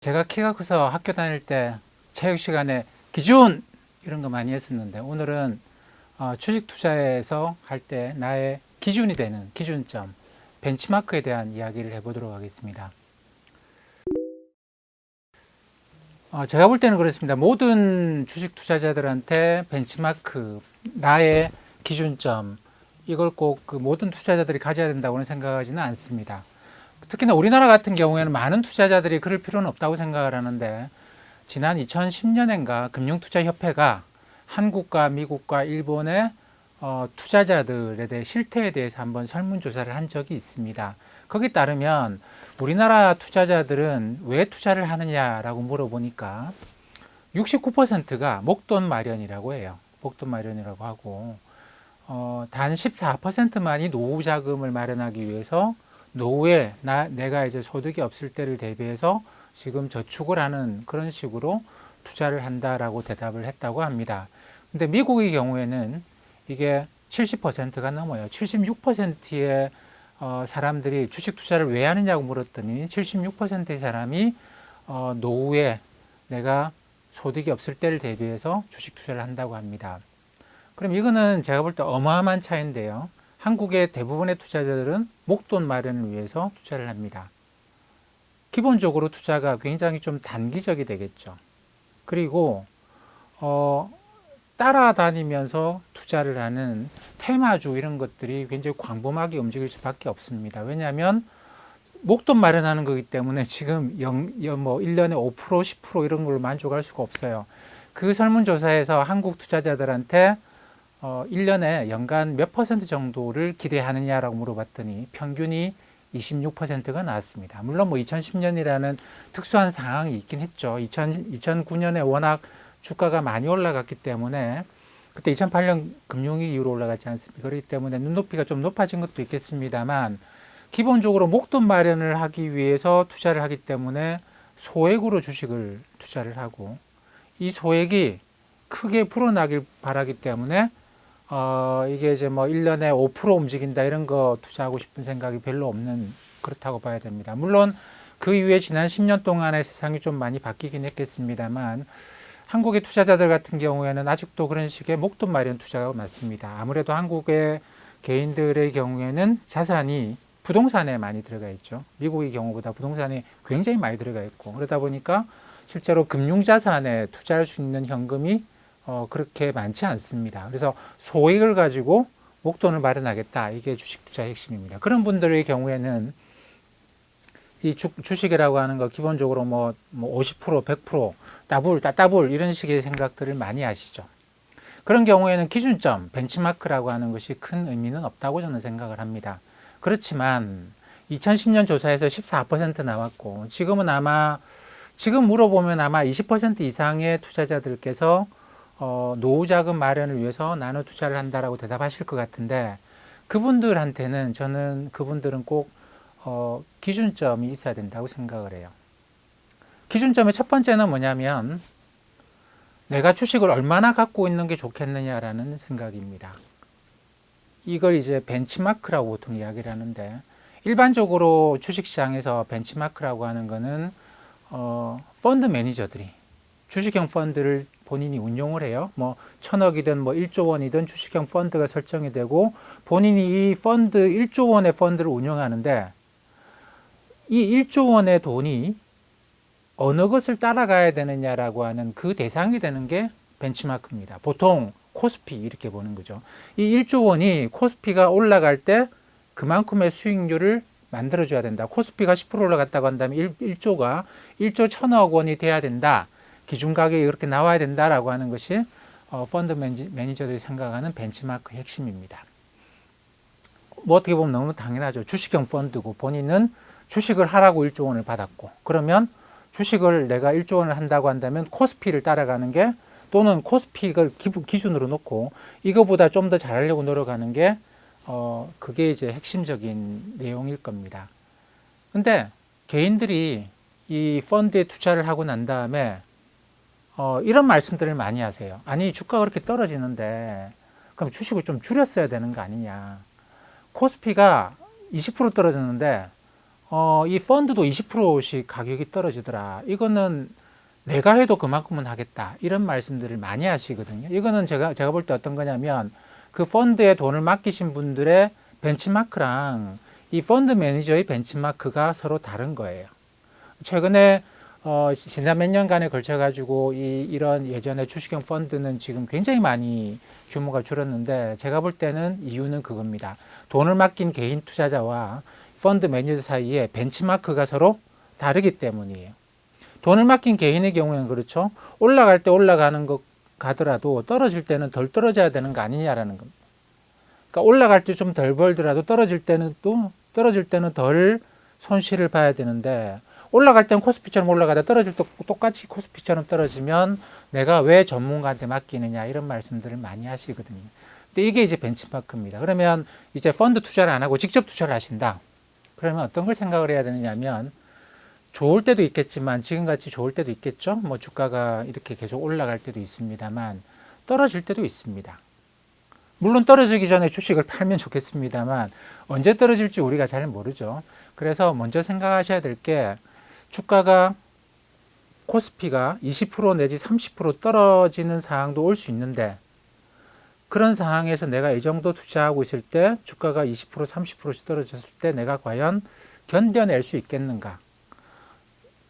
제가 키가 커서 학교 다닐 때 체육 시간에 기준 이런 거 많이 했었는데 오늘은 주식 투자에서 할 때 나의 기준이 되는 기준점, 벤치마크에 대한 이야기를 해보도록 하겠습니다. 제가 볼 때는 그렇습니다. 모든 주식 투자자들한테 벤치마크, 나의 기준점, 이걸 꼭 그 모든 투자자들이 가져야 된다고는 생각하지는 않습니다. 특히나 우리나라 같은 경우에는 많은 투자자들이 그럴 필요는 없다고 생각을 하는데, 지난 2010년인가 금융투자협회가 한국과 미국과 일본의 투자자들에 대해 실태에 대해서 한번 설문조사를 한 적이 있습니다. 거기에 따르면 우리나라 투자자들은 왜 투자를 하느냐라고 물어보니까 69%가 목돈 마련이라고 해요. 목돈 마련이라고 하고 단 14%만이 노후 자금을 마련하기 위해서 노후에 내가 이제 소득이 없을 때를 대비해서 지금 저축을 하는 그런 식으로 투자를 한다라고 대답을 했다고 합니다. 근데 미국의 경우에는 이게 70%가 넘어요. 76%의 사람들이 주식 투자를 왜 하느냐고 물었더니 76%의 사람이 노후에 내가 소득이 없을 때를 대비해서 주식 투자를 한다고 합니다. 그럼 이거는 제가 볼 때 어마어마한 차이인데요. 한국의 대부분의 투자자들은 목돈 마련을 위해서 투자를 합니다. 기본적으로 투자가 굉장히 좀 단기적이 되겠죠. 그리고 따라다니면서 투자를 하는 테마주 이런 것들이 굉장히 광범하게 움직일 수밖에 없습니다. 왜냐하면 목돈 마련하는 거기 때문에 지금 1년에 5%, 10% 이런 걸로 만족할 수가 없어요. 그 설문조사에서 한국 투자자들한테 1년에 연간 몇 퍼센트 정도를 기대하느냐라고 물어봤더니 평균이 26%가 나왔습니다. 물론 2010년이라는 특수한 상황이 있긴 했죠. 2009년에 워낙 주가가 많이 올라갔기 때문에, 그때 2008년 금융위기 이후로 올라갔지 않습니까? 그렇기 때문에 눈높이가 좀 높아진 것도 있겠습니다만, 기본적으로 목돈 마련을 하기 위해서 투자를 하기 때문에 소액으로 주식을 투자를 하고, 이 소액이 크게 불어나길 바라기 때문에 이게 이제 1년에 5% 움직인다 이런 거 투자하고 싶은 생각이 별로 없는, 그렇다고 봐야 됩니다. 물론 그 이후에 지난 10년 동안의 세상이 좀 많이 바뀌긴 했겠습니다만, 한국의 투자자들 같은 경우에는 아직도 그런 식의 목돈 마련 투자가 많습니다. 아무래도 한국의 개인들의 경우에는 자산이 부동산에 많이 들어가 있죠. 미국의 경우보다 부동산에 굉장히 많이 들어가 있고, 그러다 보니까 실제로 금융자산에 투자할 수 있는 현금이 그렇게 많지 않습니다. 그래서 소액을 가지고 목돈을 마련하겠다. 이게 주식 투자의 핵심입니다. 그런 분들의 경우에는 이 주식이라고 하는 거 기본적으로 50%, 100%, 따따블 이런 식의 생각들을 많이 하시죠. 그런 경우에는 기준점, 벤치마크라고 하는 것이 큰 의미는 없다고 저는 생각을 합니다. 그렇지만 2010년 조사에서 14% 나왔고, 지금 물어보면 아마 20% 이상의 투자자들께서 노후 자금 마련을 위해서 나눠 투자를 한다라고 대답하실 것 같은데, 그분들은 꼭 기준점이 있어야 된다고 생각을 해요. 기준점의 첫 번째는 뭐냐면, 내가 주식을 얼마나 갖고 있는 게 좋겠느냐라는 생각입니다. 이걸 이제 벤치마크라고 보통 이야기를 하는데, 일반적으로 주식시장에서 벤치마크라고 하는 거는 펀드 매니저들이 주식형 펀드를 본인이 운용을 해요. 1000억이든 1조 원이든 주식형 펀드가 설정이 되고, 본인이 이 1조 원의 펀드를 운영하는데, 이 1조 원의 돈이 어느 것을 따라가야 되느냐라고 하는 그 대상이 되는 게 벤치마크입니다. 보통 코스피 이렇게 보는 거죠. 이 1조 원이 코스피가 올라갈 때 그만큼의 수익률을 만들어줘야 된다. 코스피가 10% 올라갔다고 한다면 1조가 1조 1000억 원이 돼야 된다. 기준 가격이 그렇게 나와야 된다라고 하는 것이 펀드 매니저들이 생각하는 벤치마크 핵심입니다. 어떻게 보면 너무 당연하죠. 주식형 펀드고 본인은 주식을 하라고 1조 원을 받았고, 그러면 주식을 내가 1조 원을 한다고 한다면 코스피를 따라가는 게, 또는 코스피를 기준으로 놓고 이거보다 좀 더 잘하려고 노력하는 게 그게 이제 핵심적인 내용일 겁니다. 근데 개인들이 이 펀드에 투자를 하고 난 다음에 이런 말씀들을 많이 하세요. 아니, 주가가 그렇게 떨어지는데 그럼 주식을 좀 줄였어야 되는 거 아니냐. 코스피가 20% 떨어졌는데 이 펀드도 20%씩 가격이 떨어지더라. 이거는 내가 해도 그만큼은 하겠다. 이런 말씀들을 많이 하시거든요. 이거는 제가 볼 때 어떤 거냐면 그 펀드에 돈을 맡기신 분들의 벤치마크랑 이 펀드 매니저의 벤치마크가 서로 다른 거예요. 최근에 지난 몇 년간에 걸쳐 가지고 이런 예전에 주식형 펀드는 지금 굉장히 많이 규모가 줄었는데 제가 볼 때는 이유는 그겁니다. 돈을 맡긴 개인 투자자와 펀드 매니저 사이에 벤치마크가 서로 다르기 때문이에요. 돈을 맡긴 개인의 경우에는 그렇죠. 올라갈 때 올라가는 것 가더라도 떨어질 때는 덜 떨어져야 되는 거 아니냐라는 겁니다. 그러니까 올라갈 때 좀 덜 벌더라도 떨어질 때는 덜 손실을 봐야 되는데 올라갈 때는 코스피처럼 올라가다 떨어질 때 똑같이 코스피처럼 떨어지면 내가 왜 전문가한테 맡기느냐 이런 말씀들을 많이 하시거든요. 근데 이게 이제 벤치마크입니다. 그러면 이제 펀드 투자를 안 하고 직접 투자를 하신다. 그러면 어떤 걸 생각을 해야 되느냐면 좋을 때도 있겠지만 지금같이 좋을 때도 있겠죠. 뭐 주가가 이렇게 계속 올라갈 때도 있습니다만 떨어질 때도 있습니다. 물론 떨어지기 전에 주식을 팔면 좋겠습니다만 언제 떨어질지 우리가 잘 모르죠. 그래서 먼저 생각하셔야 될 게 주가가 코스피가 20% 내지 30% 떨어지는 상황도 올 수 있는데 그런 상황에서 내가 이 정도 투자하고 있을 때 주가가 20% 30%씩 떨어졌을 때 내가 과연 견뎌낼 수 있겠는가.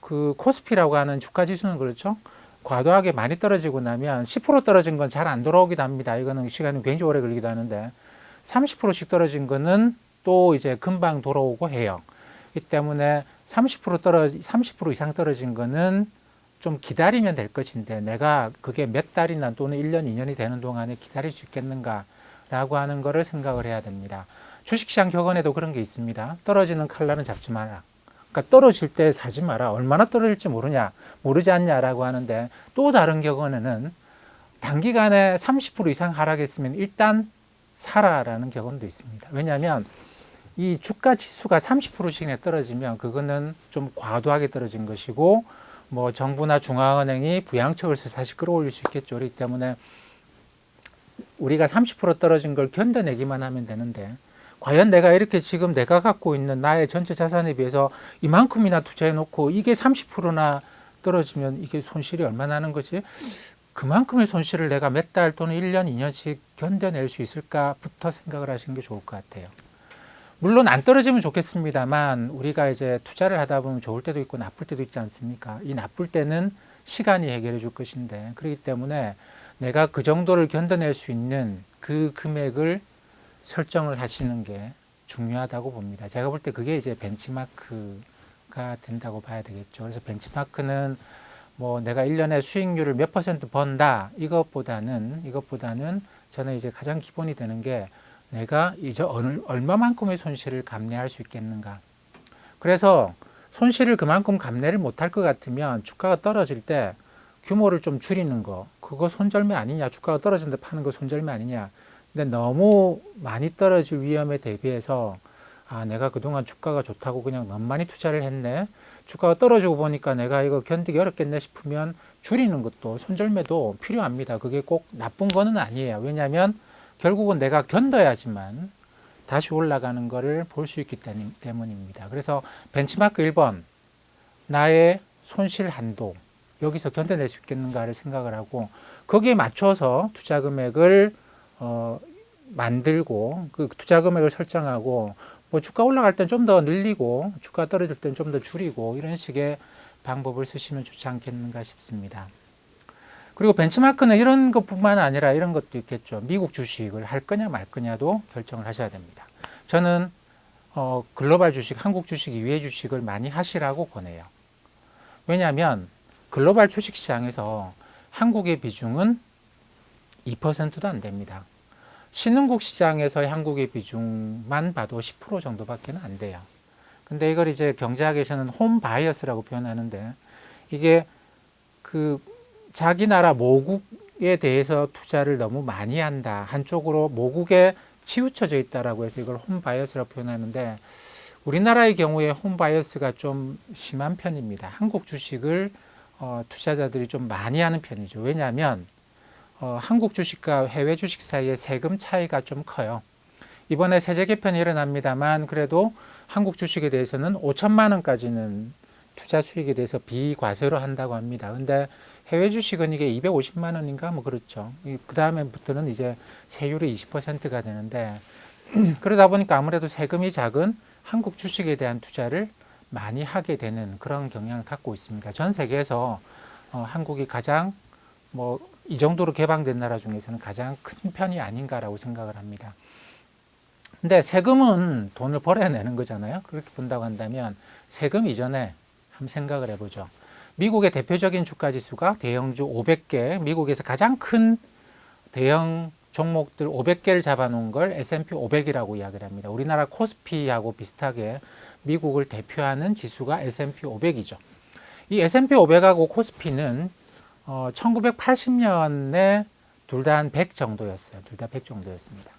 그 코스피라고 하는 주가 지수는 그렇죠. 과도하게 많이 떨어지고 나면 10% 떨어진 건 잘 안 돌아오기도 합니다. 이거는 시간이 굉장히 오래 걸리기도 하는데 30%씩 떨어진 거는 또 이제 금방 돌아오고 해요. 이 때문에 30% 이상 떨어진 거는 좀 기다리면 될 것인데 내가 그게 몇 달이나 또는 1년, 2년이 되는 동안에 기다릴 수 있겠는가라고 하는 거를 생각을 해야 됩니다. 주식시장 격언에도 그런 게 있습니다. 떨어지는 칼날은 잡지 마라. 그러니까 떨어질 때 사지 마라. 얼마나 떨어질지 모르지 않냐라고 하는데 또 다른 격언에는 단기간에 30% 이상 하락했으면 일단 사라라는 격언도 있습니다. 왜냐하면 이 주가 지수가 30%씩이나 떨어지면 그거는 좀 과도하게 떨어진 것이고 뭐 정부나 중앙은행이 부양책을 써서 다시 끌어올릴 수 있겠죠. 그렇기 때문에 우리가 30% 떨어진 걸 견뎌내기만 하면 되는데 과연 내가 이렇게 지금 내가 갖고 있는 나의 전체 자산에 비해서 이만큼이나 투자해 놓고 이게 30%나 떨어지면 이게 손실이 얼마나 하는 거지? 그만큼의 손실을 내가 몇 달 또는 1년, 2년씩 견뎌낼 수 있을까부터 생각을 하시는 게 좋을 것 같아요. 물론 안 떨어지면 좋겠습니다만 우리가 이제 투자를 하다 보면 좋을 때도 있고 나쁠 때도 있지 않습니까? 이 나쁠 때는 시간이 해결해 줄 것인데 그렇기 때문에 내가 그 정도를 견뎌낼 수 있는 그 금액을 설정을 하시는 게 중요하다고 봅니다. 제가 볼 때 그게 이제 벤치마크가 된다고 봐야 되겠죠. 그래서 벤치마크는 뭐 내가 1년에 수익률을 몇 퍼센트 번다 이것보다는 저는 이제 가장 기본이 되는 게 내가 이제 얼마만큼의 손실을 감내할 수 있겠는가. 그래서 손실을 그만큼 감내를 못할 것 같으면 주가가 떨어질 때 규모를 좀 줄이는 거 그거 손절매 아니냐. 주가가 떨어지는데 파는 거 손절매 아니냐. 근데 너무 많이 떨어질 위험에 대비해서 내가 그동안 주가가 좋다고 그냥 너무 많이 투자를 했네. 주가가 떨어지고 보니까 내가 이거 견디기 어렵겠네 싶으면 줄이는 것도 손절매도 필요합니다. 그게 꼭 나쁜 거는 아니에요. 왜냐하면 결국은 내가 견뎌야지만 다시 올라가는 거를 볼 수 있기 때문입니다. 그래서 벤치마크 1번 나의 손실 한도 여기서 견뎌낼 수 있겠는가를 생각을 하고 거기에 맞춰서 투자 금액을 만들고 그 투자 금액을 설정하고 뭐 주가 올라갈 땐 좀 더 늘리고 주가 떨어질 땐 좀 더 줄이고 이런 식의 방법을 쓰시면 좋지 않겠는가 싶습니다. 그리고 벤치마크는 이런 것뿐만 아니라 이런 것도 있겠죠. 미국 주식을 할 거냐 말 거냐도 결정을 하셔야 됩니다. 저는 글로벌 주식, 한국 주식 이외의 주식을 많이 하시라고 권해요. 왜냐하면 글로벌 주식 시장에서 한국의 비중은 2%도 안 됩니다. 신흥국 시장에서의 한국의 비중만 봐도 10% 정도밖에 안 돼요. 근데 이걸 이제 경제학에서는 홈 바이어스라고 표현하는데 이게 그 자기 나라 모국에 대해서 투자를 너무 많이 한다. 한쪽으로 모국에 치우쳐져 있다라고 해서 이걸 홈 바이어스라고 표현하는데 우리나라의 경우에 홈 바이어스가 좀 심한 편입니다. 한국 주식을 투자자들이 좀 많이 하는 편이죠. 왜냐하면 한국 주식과 해외 주식 사이의 세금 차이가 좀 커요. 이번에 세제 개편이 일어납니다만 그래도 한국 주식에 대해서는 5천만 원까지는 투자 수익에 대해서 비과세로 한다고 합니다. 근데 해외 주식은 이게 250만 원인가 뭐 그렇죠. 그 다음에부터는 이제 세율이 20%가 되는데 그러다 보니까 아무래도 세금이 작은 한국 주식에 대한 투자를 많이 하게 되는 그런 경향을 갖고 있습니다. 전 세계에서 한국이 가장 뭐 이 정도로 개방된 나라 중에서는 가장 큰 편이 아닌가라고 생각을 합니다. 근데 세금은 돈을 벌어야 내는 거잖아요. 그렇게 본다고 한다면 세금 이전에 한번 생각을 해보죠. 미국의 대표적인 주가 지수가 대형주 500개, 미국에서 가장 큰 대형 종목들 500개를 잡아놓은 걸 S&P 500이라고 이야기를 합니다. 우리나라 코스피하고 비슷하게 미국을 대표하는 지수가 S&P 500이죠. 이 S&P 500하고 코스피는 1980년에 둘 다 한 100 정도였어요. 둘 다 100 정도였습니다.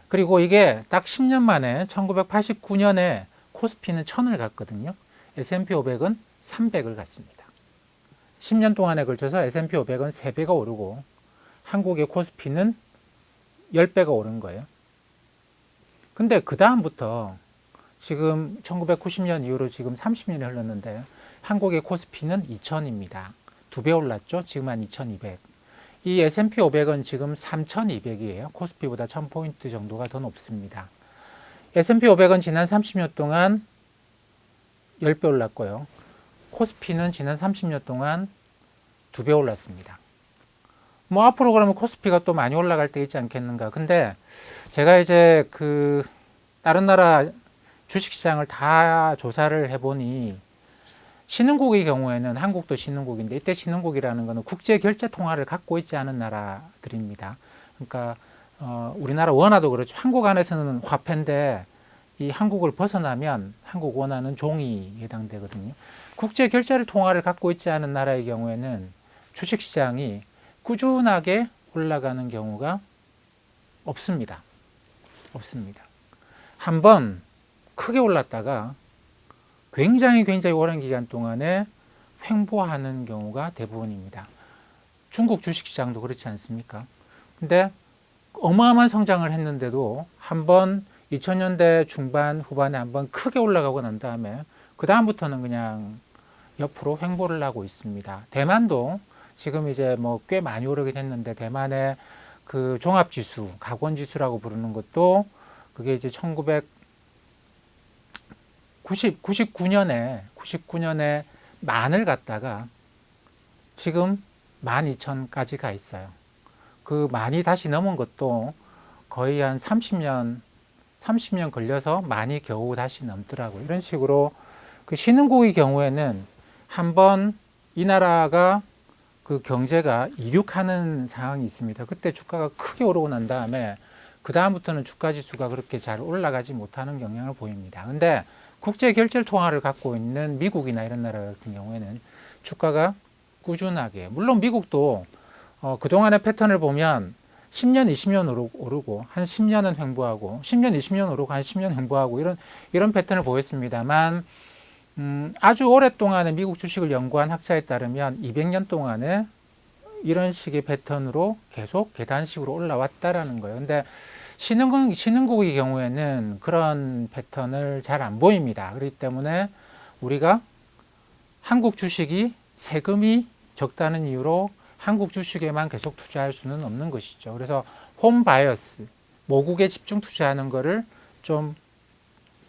그리고 이게 딱 10년 만에 1989년에 코스피는 1000을 갔거든요. S&P 500은 300을 갔습니다. 10년 동안에 걸쳐서 S&P 500은 3배가 오르고 한국의 코스피는 10배가 오른 거예요. 근데 그 다음부터 지금 1990년 이후로 지금 30년이 흘렀는데 한국의 코스피는 2000입니다. 2배 올랐죠. 지금 한 2200. 이 S&P 500은 지금 3200이에요. 코스피보다 1000포인트 정도가 더 높습니다. S&P 500은 지난 30년 동안 10배 올랐고요. 코스피는 지난 30년 동안 2배 올랐습니다. 뭐 앞으로 그러면 코스피가 또 많이 올라갈 때 있지 않겠는가. 근데 제가 이제 다른 나라 주식시장을 다 조사를 해보니 신흥국의 경우에는 한국도 신흥국인데 이때 신흥국이라는 것은 국제 결제 통화를 갖고 있지 않은 나라들입니다. 그러니까 우리나라 원화도 그렇죠. 한국 안에서는 화폐인데 이 한국을 벗어나면 한국 원화는 종이에 해당되거든요. 국제 결제 통화를 갖고 있지 않은 나라의 경우에는 주식시장이 꾸준하게 올라가는 경우가 없습니다. 없습니다. 한번 크게 올랐다가 굉장히 오랜 기간 동안에 횡보하는 경우가 대부분입니다. 중국 주식시장도 그렇지 않습니까? 근데 어마어마한 성장을 했는데도 한번 2000년대 중반 후반에 한번 크게 올라가고 난 다음에 그 다음부터는 그냥 옆으로 횡보를 하고 있습니다. 대만도 지금 이제 뭐 꽤 많이 오르게 됐는데 대만의 그 종합지수, 각원지수라고 부르는 것도 그게 이제 1999년에 만을 갔다가 지금 12,000까지 가 있어요. 그 만이 다시 넘은 것도 거의 한 30년 걸려서 만이 겨우 다시 넘더라고요. 이런 식으로 그 신흥국의 경우에는 한번 이 나라가 그 경제가 이륙하는 상황이 있습니다. 그때 주가가 크게 오르고 난 다음에 그 다음부터는 주가 지수가 그렇게 잘 올라가지 못하는 경향을 보입니다. 근데 국제 결제 통화를 갖고 있는 미국이나 이런 나라 같은 경우에는 주가가 꾸준하게, 물론 미국도 그동안의 패턴을 보면 10년, 20년 오르고 한 10년은 횡보하고 10년, 20년 오르고 한 10년 횡보하고 이런 패턴을 보였습니다만 아주 오랫동안에 미국 주식을 연구한 학자에 따르면 200년 동안에 이런 식의 패턴으로 계속 계단식으로 올라왔다라는 거예요. 근데 신흥국의 경우에는 그런 패턴을 잘 안 보입니다. 그렇기 때문에 우리가 한국 주식이 세금이 적다는 이유로 한국 주식에만 계속 투자할 수는 없는 것이죠. 그래서 홈 바이어스, 모국에 집중 투자하는 거를 좀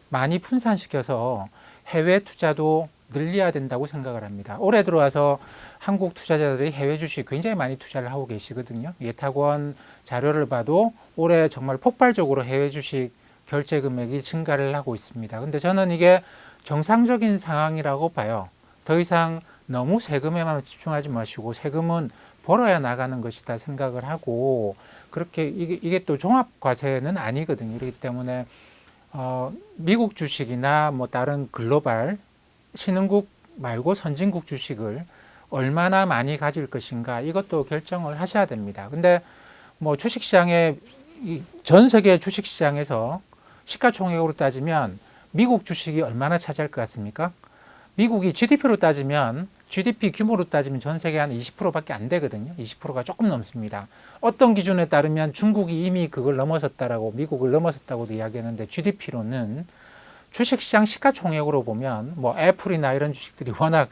많이 분산시켜서 해외 투자도 늘려야 된다고 생각을 합니다. 올해 들어와서 한국 투자자들이 해외 주식 굉장히 많이 투자를 하고 계시거든요. 예탁원 자료를 봐도 올해 정말 폭발적으로 해외 주식 결제 금액이 증가를 하고 있습니다. 근데 저는 이게 정상적인 상황이라고 봐요. 더 이상 너무 세금에만 집중하지 마시고 세금은 벌어야 나가는 것이다 생각을 하고, 그렇게 이게 또 종합과세는 아니거든요. 그렇기 때문에 미국 주식이나 뭐 다른 글로벌 신흥국 말고 선진국 주식을 얼마나 많이 가질 것인가 이것도 결정을 하셔야 됩니다. 근데 뭐 주식시장에 전 세계 주식시장에서 시가총액으로 따지면 미국 주식이 얼마나 차지할 것 같습니까? 미국이 GDP로 따지면 GDP 규모로 따지면 전 세계 한 20%밖에 안 되거든요. 20%가 조금 넘습니다. 어떤 기준에 따르면 중국이 이미 그걸 넘어섰다라고, 미국을 넘어섰다고도 이야기하는데 GDP로는 주식시장 시가총액으로 보면 뭐 애플이나 이런 주식들이 워낙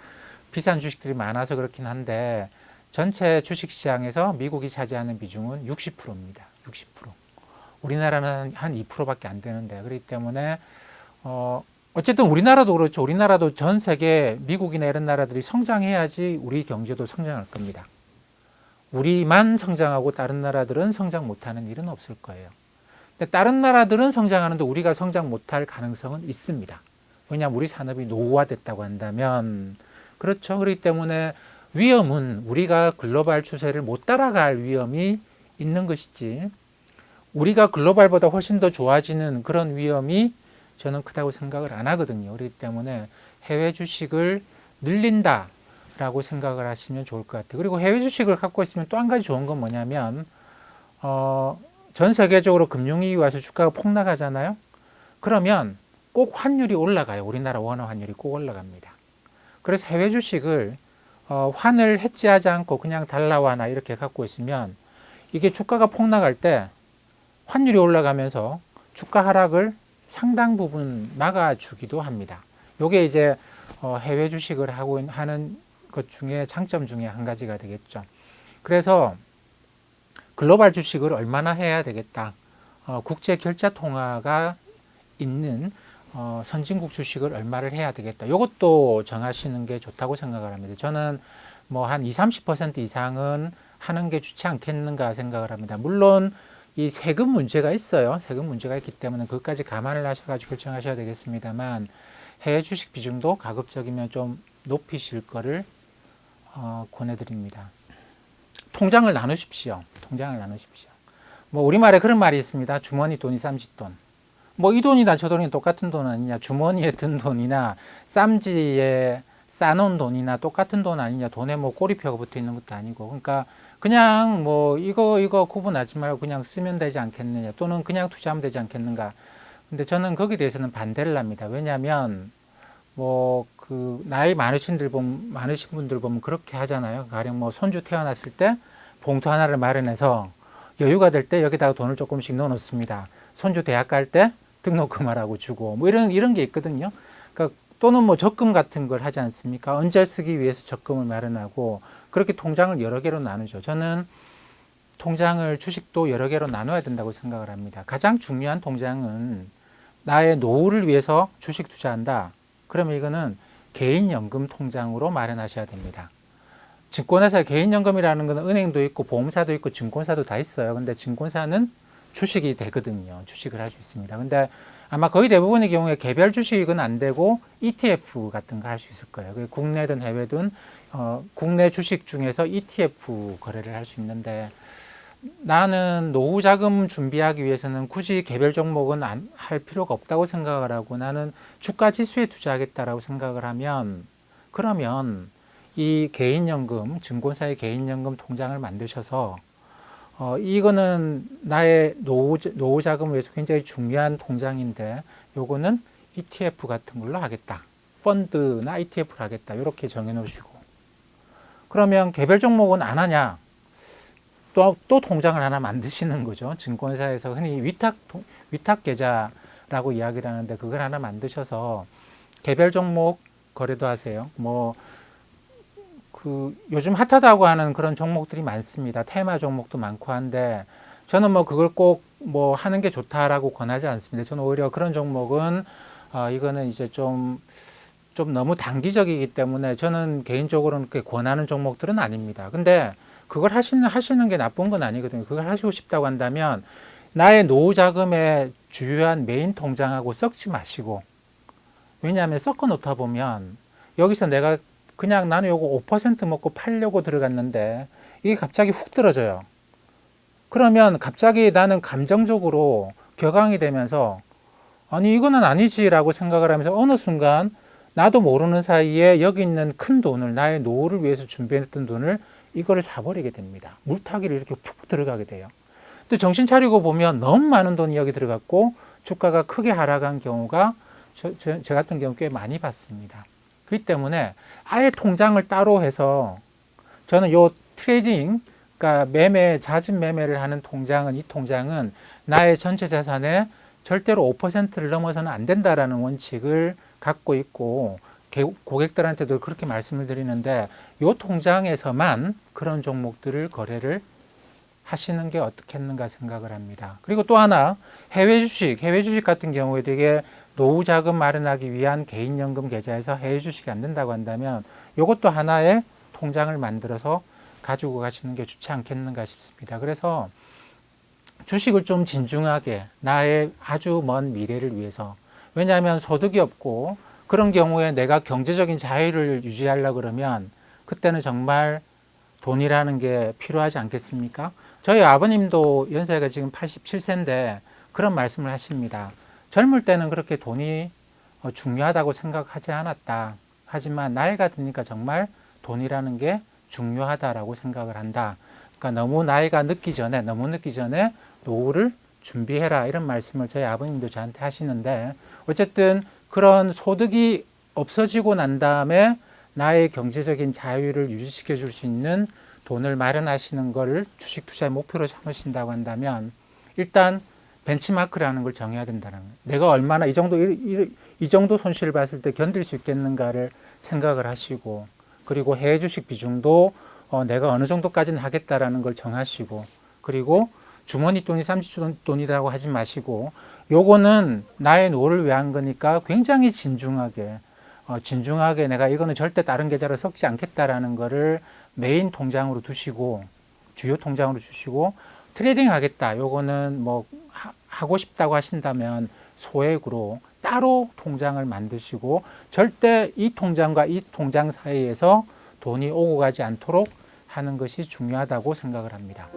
비싼 주식들이 많아서 그렇긴 한데 전체 주식시장에서 미국이 차지하는 비중은 60%입니다. 60%. 우리나라는 한 2%밖에 안 되는데 그렇기 때문에 어쨌든 우리나라도 그렇죠. 우리나라도 전 세계 미국이나 이런 나라들이 성장해야지 우리 경제도 성장할 겁니다. 우리만 성장하고 다른 나라들은 성장 못하는 일은 없을 거예요. 근데 다른 나라들은 성장하는데 우리가 성장 못할 가능성은 있습니다. 왜냐하면 우리 산업이 노후화됐다고 한다면 그렇죠. 그렇기 때문에 위험은 우리가 글로벌 추세를 못 따라갈 위험이 있는 것이지 우리가 글로벌보다 훨씬 더 좋아지는 그런 위험이 저는 크다고 생각을 안 하거든요. 그렇기 때문에 해외 주식을 늘린다라고 생각을 하시면 좋을 것 같아요. 그리고 해외 주식을 갖고 있으면 또 한 가지 좋은 건 뭐냐면 전 세계적으로 금융위기 와서 주가가 폭락하잖아요. 그러면 꼭 환율이 올라가요. 우리나라 원화 환율이 꼭 올라갑니다. 그래서 해외 주식을 환을 해지하지 않고 그냥 달러화나 이렇게 갖고 있으면 이게 주가가 폭락할 때 환율이 올라가면서 주가 하락을 상당 부분 막아주기도 합니다. 요게 이제 해외 주식을 하고 하는 것 중에 장점 중에 한 가지가 되겠죠. 그래서 글로벌 주식을 얼마나 해야 되겠다. 국제 결제 통화가 있는 선진국 주식을 얼마를 해야 되겠다. 이것도 정하시는 게 좋다고 생각을 합니다. 저는 뭐 한 20, 30% 이상은 하는 게 좋지 않겠는가 생각을 합니다. 물론 이 세금 문제가 있어요. 세금 문제가 있기 때문에 그것까지 감안을 하셔가지고 결정하셔야 되겠습니다만 해외 주식 비중도 가급적이면 좀 높이실 거를 권해드립니다. 통장을 나누십시오. 통장을 나누십시오. 뭐 우리말에 그런 말이 있습니다. 주머니 돈이 쌈짓돈. 뭐 이 돈이나 저 돈이 똑같은 돈 아니냐. 주머니에 든 돈이나 쌈지에 싸놓은 돈이나 똑같은 돈 아니냐. 돈에 뭐 꼬리표가 붙어 있는 것도 아니고. 그러니까 그냥 뭐 이거 구분하지 말고 그냥 쓰면 되지 않겠느냐. 또는 그냥 투자하면 되지 않겠는가. 근데 저는 거기에 대해서는 반대를 합니다. 왜냐하면 뭐 그 나이 많으신 분들 보면 그렇게 하잖아요. 가령 뭐 손주 태어났을 때 봉투 하나를 마련해서 여유가 될 때 여기다가 돈을 조금씩 넣어 놓습니다. 손주 대학 갈 때 등록금하라고 주고 뭐 이런 게 있거든요. 그러니까 또는 뭐 적금 같은 걸 하지 않습니까? 언제 쓰기 위해서 적금을 마련하고 그렇게 통장을 여러 개로 나누죠. 저는 통장을 주식도 여러 개로 나눠야 된다고 생각을 합니다. 가장 중요한 통장은 나의 노후를 위해서 주식 투자한다. 그러면 이거는 개인연금 통장으로 마련하셔야 됩니다. 증권회사 개인연금이라는 것은 은행도 있고 보험사도 있고 증권사도 다 있어요. 근데 증권사는 주식이 되거든요. 주식을 할 수 있습니다. 근데 아마 거의 대부분의 경우에 개별 주식은 안 되고 ETF 같은 거 할 수 있을 거예요. 국내든 해외든 국내 주식 중에서 ETF 거래를 할 수 있는데 나는 노후 자금 준비하기 위해서는 굳이 개별 종목은 할 필요가 없다고 생각을 하고 나는 주가 지수에 투자하겠다라고 생각을 하면 그러면 이 개인연금, 증권사의 개인연금 통장을 만드셔서 이거는 나의 노후 자금을 위해서 굉장히 중요한 통장인데 요거는 ETF 같은 걸로 하겠다. 펀드나 ETF를 하겠다. 이렇게 정해 놓으시고 그러면 개별 종목은 안 하냐? 또 통장을 하나 만드시는 거죠. 증권사에서 흔히 위탁 계좌라고 이야기를 하는데 그걸 하나 만드셔서 개별 종목 거래도 하세요. 뭐 요즘 핫하다고 하는 그런 종목들이 많습니다. 테마 종목도 많고 한데 저는 뭐 그걸 꼭 뭐 하는 게 좋다라고 권하지 않습니다. 저는 오히려 그런 종목은 이거는 이제 좀 너무 단기적이기 때문에 저는 개인적으로는 그렇게 권하는 종목들은 아닙니다. 근데 그걸 하시는 게 나쁜 건 아니거든요. 그걸 하시고 싶다고 한다면 나의 노후 자금의 주요한 메인 통장하고 섞지 마시고 왜냐하면 섞어 놓다 보면 여기서 내가 그냥 나는 요거 5% 먹고 팔려고 들어갔는데 이게 갑자기 훅 떨어져요. 그러면 갑자기 나는 감정적으로 격앙이 되면서 아니 이거는 아니지라고 생각을 하면서 어느 순간 나도 모르는 사이에 여기 있는 큰 돈을 나의 노후를 위해서 준비했던 돈을 이거를 사버리게 됩니다. 물타기를 이렇게 푹 들어가게 돼요. 또 정신 차리고 보면 너무 많은 돈이 여기 들어갔고 주가가 크게 하락한 경우가 저 같은 경우 꽤 많이 봤습니다. 그렇기 때문에 아예 통장을 따로 해서 저는 요 트레이딩, 그러니까 잦은 매매를 하는 통장은 이 통장은 나의 전체 자산의 절대로 5%를 넘어서는 안 된다라는 원칙을 갖고 있고 고객들한테도 그렇게 말씀을 드리는데 이 통장에서만 그런 종목들을 거래를 하시는 게 어떻겠는가 생각을 합니다. 그리고 또 하나 해외 주식 같은 경우에 되게 노후 자금 마련하기 위한 개인연금 계좌에서 해외 주식이 안 된다고 한다면 이것도 하나의 통장을 만들어서 가지고 가시는 게 좋지 않겠는가 싶습니다. 그래서 주식을 좀 진중하게 나의 아주 먼 미래를 위해서, 왜냐하면 소득이 없고 그런 경우에 내가 경제적인 자유를 유지하려고 그러면 그때는 정말 돈이라는 게 필요하지 않겠습니까? 저희 아버님도 연세가 지금 87세인데 그런 말씀을 하십니다. 젊을 때는 그렇게 돈이 중요하다고 생각하지 않았다. 하지만 나이가 드니까 정말 돈이라는 게 중요하다라고 생각을 한다. 그러니까 너무 늦기 전에 노후를 준비해라, 이런 말씀을 저희 아버님도 저한테 하시는데, 어쨌든 그런 소득이 없어지고 난 다음에 나의 경제적인 자유를 유지시켜 줄 수 있는 돈을 마련하시는 것을 주식 투자의 목표로 삼으신다고 한다면 일단 벤치마크라는 걸 정해야 된다는 거예요. 내가 얼마나 이 정도 손실을 봤을 때 견딜 수 있겠는가를 생각을 하시고, 그리고 해외 주식 비중도 내가 어느 정도까지는 하겠다라는 걸 정하시고, 그리고 주머니 돈이 30조 돈이라고 하지 마시고, 요거는 나의 노후를 위한 거니까 굉장히 진중하게 내가 이거는 절대 다른 계좌로 섞지 않겠다라는 거를 메인 통장으로 두시고, 주요 통장으로 주시고, 트레이딩 하겠다, 요거는 뭐 하고 싶다고 하신다면 소액으로 따로 통장을 만드시고, 절대 이 통장과 이 통장 사이에서 돈이 오고 가지 않도록 하는 것이 중요하다고 생각을 합니다.